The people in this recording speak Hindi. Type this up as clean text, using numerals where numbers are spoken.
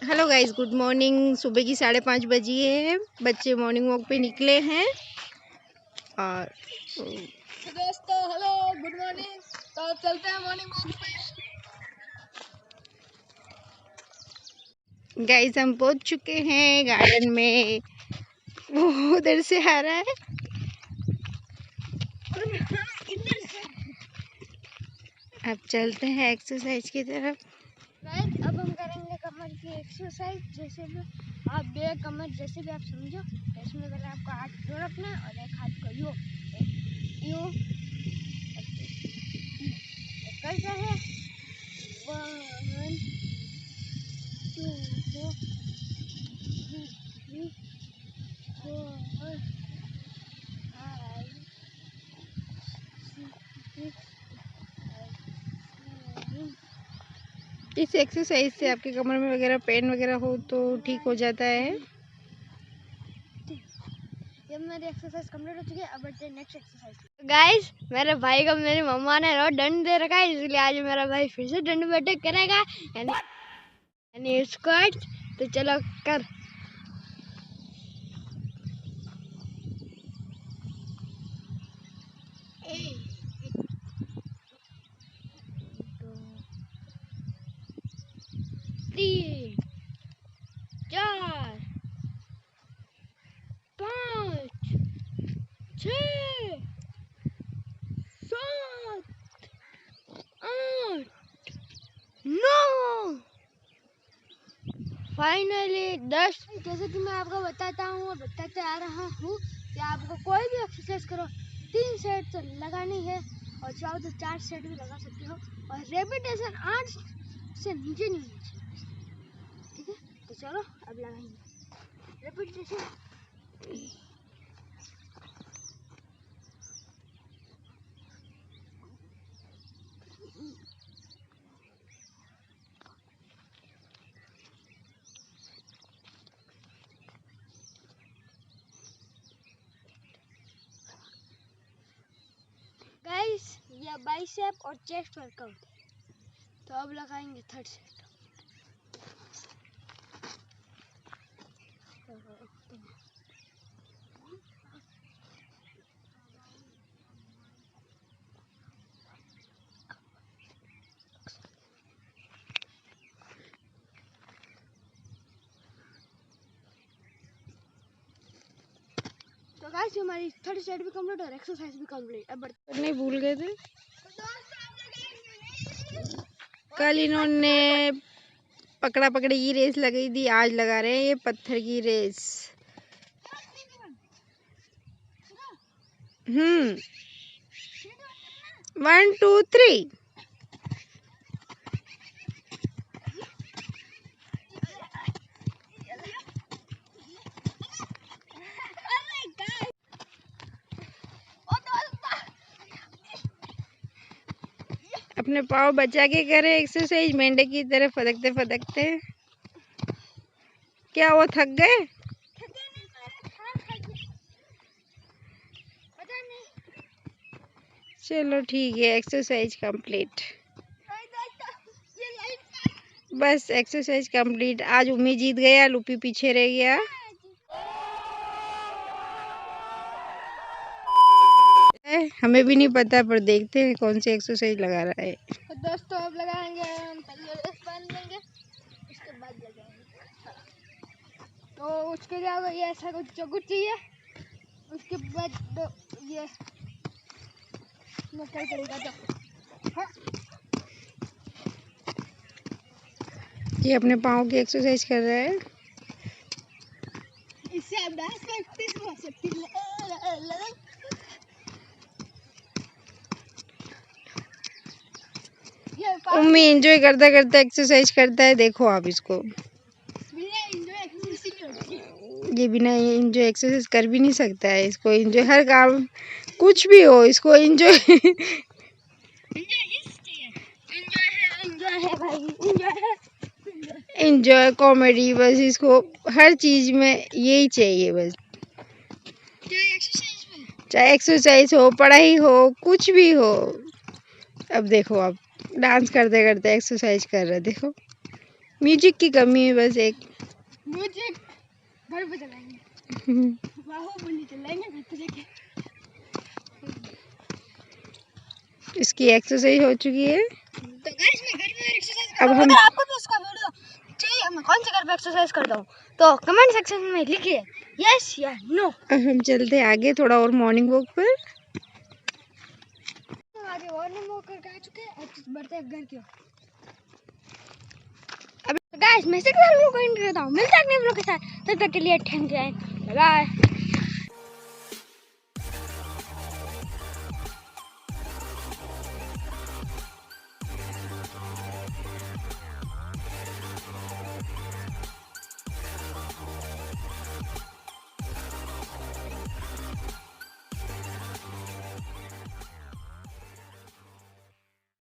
Hello guys, good morning. सुबह की 5:30 बजी है। बच्चे मॉर्निंग वॉक पे निकले हैं और दोस्तों हेलो गुड मॉर्निंग। तो चलते हैं मॉर्निंग वॉक पे। गाइस हम पहुंच चुके हैं गार्डन में। वो उधर से आ रहा है। अब चलते हैं एक्सरसाइज की तरफ। गाइस अब हम करेंगे कमर की एक्सरसाइज। जैसे भी आप बे कमर जैसे भी आप समझो। इसमें पहले आपको हाथ यूँ रखना है और एक हाथ को यूँ यूँ करते हैं। 1 2 3 4 5 6 7 इस एक्सरसाइज से आपके कमर में वगैरह पेन वगैरह हो तो ठीक हो जाता है। जब मेरी एक्सरसाइज कंप्लीट हो चुकी है, अब बढ़ते हैं नेक्स्ट एक्सरसाइज। गाइस मेरे भाई को मेरी मम्मा ने रोज दंड दे रखा है, इसलिए आज मेरा भाई फिर से दंड बैठक करेगा यानी स्क्वाट। तो चलो कर। तीन 4 5 6 7 8 9 फाइनली 10। जैसे कि मैं आपको बताता हूँ और बताते आ रहा हूँ कि आपको कोई भी एक्सरसाइज करो 3 सेट तो लगानी है और चाहो तो 4 सेट भी लगा सकते हो और रेपिटेशन 8 से नीचे नहीं होनी चाहिए। ठीक है, तो चलो अब लगाएंगे रेपिटेशन। गाइस ये बाइसेप और चेस्ट वर्कआउट है। तो अब लगाएंगे थर्ड सेट। तो गाइस हमारी थर्ड सेट भी कंप्लीट और एक्सरसाइज भी कंप्लीट। अब नहीं भूल गए थे। कल इन्होंने पकड़ा पकड़ी की रेस लगाई थी, आज लगा रहे हैं ये पत्थर की रेस। 1 2 3। अपने पाँव बचा के करे एक्सरसाइज, मेंढे की तरह फदकते फदकते। क्या वो थक गए? चलो ठीक है, एक्सरसाइज कंप्लीट। बस एक्सरसाइज कंप्लीट। आज उम्मी जीत गया, लूपी पीछे रह गया। हमें भी नहीं पता, पर देखते हैं कौन सी एक्सरसाइज लगा रहा है। तो दोस्तों अब लगाएंगे, हम पहले रेस बांध लेंगे उसके बाद लगाएंगे। तो उसके लिए आपको ये ऐसा कुछ चौकुट चाहिए। उसके बाद ये मसाला करेगा। तो हाँ, ये अपने पाँव की एक्सरसाइज कर रहा है। इससे आप डांस प्रैक्टिस हो सकती है। उम्मी एंजॉय करता करता एक्सरसाइज करता है। देखो आप इसको, ये बिना एंजॉय एक्सरसाइज कर भी नहीं सकता है। इसको एंजॉय, हर काम कुछ भी हो इसको एंजॉय। एंजॉय कॉमेडी, बस इसको हर चीज में यही चाहिए बस। चाहे एक्सरसाइज हो, पढ़ाई हो, कुछ भी हो। अब देखो आप डांस करते करते एक्सरसाइज कर रहे, देखो म्यूजिक की कमी है बस एक। म्यूजिक घर पे चलाएंगे, बाहुबली चलाएंगे घर पे जाके। इसकी एक्सरसाइज हो चुकी है। तो गाइस मैं घर में एक्सरसाइज अब करता हूं। हम अगर आपको भी उसका वीडियो चाहिए मैं कौन से घर पे एक्सरसाइज करता हूँ तो कमेंट सेक्शन में लिखिए यस या नो। अब हम चलते हैं आगे थोड़ा और मॉर्निंग वॉक पर। आगे मॉर्निंग वॉक करके आ चुके हैं, अब बढ़ते हैं घर की ओर। अब गाइस मैं से लोग को एंड करता हूँ, मिलते हैं अगले व्लॉग के साथ, तब तक के लिए थैंक यू, बाय बाय।